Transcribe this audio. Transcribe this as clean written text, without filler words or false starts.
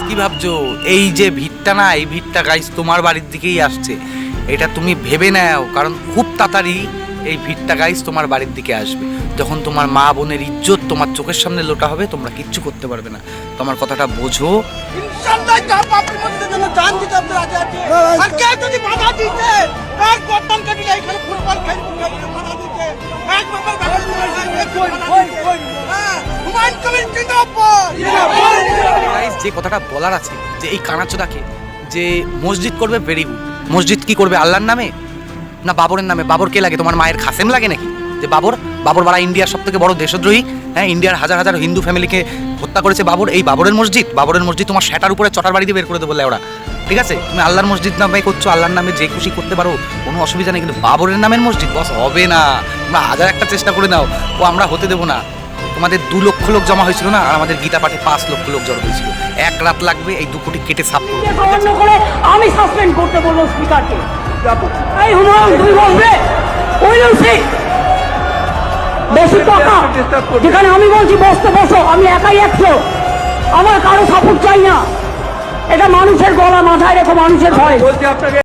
কি ভাবছো এই যে ভিড়টা না, এই ভিড়টা গাইস তোমার বাড়ির দিকেই আসছে, এটা তুমি ভেবে নাও, কারণ খুব তাড়াতাড়ি এই ভিড়টা গাইস তোমার বাড়ির দিকে আসবে। যখন তোমার মা বোনের ইজ্জত তোমার চোখের সামনে লোটা হবে, তোমরা কিচ্ছু করতে পারবে না। তোমার কথাটা বোঝো। ইনশাআল্লাহ জান বাপের মধ্যে যেন জান দিতে আমরা রাজি আছি। আর কে যদি বাধা দিতে তার গর্দান কেটে এখানে ফুটবল খেলবো বাধা দিতে এক বাবার বাবা কই হ্যাঁ হুমায়ুন কবির জিন্দাবাদ। গাইস যে কথাটা বলার আছে যে এই কানাচোদাকে যে মসজিদ করবে, ভেরি গুড। মসজিদ কি করবে, আল্লাহর নামে না বাবরের নামে? বাবর কে লাগে, তোমার মায়ের খাসেম লাগে নাকি? যে বাবর বাড়া ইন্ডিয়ার সব থেকে বড় দেশদ্রোহী, হ্যাঁ, ইন্ডিয়ার হাজার হাজার হিন্দু ফ্যামিলিকে হত্যা করেছে বাবর। এই বাবরের মসজিদ তোমার সেটার উপরে চটার বাড়ি দিয়ে বের করে দেবো ওরা। ঠিক আছে, তুমি আল্লাহর মসজিদ নামে করছো, আল্লাহর নামে যে খুশি করতে পারো, কোনো অসুবিধা নেই, কিন্তু বাবরের নামের মসজিদ বস হবে না। তোমরা হাজার একটা চেষ্টা করে নাও, ও আমরা হতে দেবো না। তোমাদের 2 লক্ষ লোক জমা হয়েছিল না, আর আমাদের গীতা পাঠে 5 লক্ষ লোক জড়ো হয়েছিল। 1 রাত লাগবে এই 2 কোটি কেটে সাফ করতে। আমি সাসপেন্ড করতে বলবো স্পিকারকে। এই হুমায়ুন তুই বলবে বেশি টাকা, যেখানে আমি বলছি বসতে বসো, আমি একাই 100, আমার কারো সাপোর্ট চাই না। এটা মানুষের গলা মাথায় রেখো, মানুষের ভয়।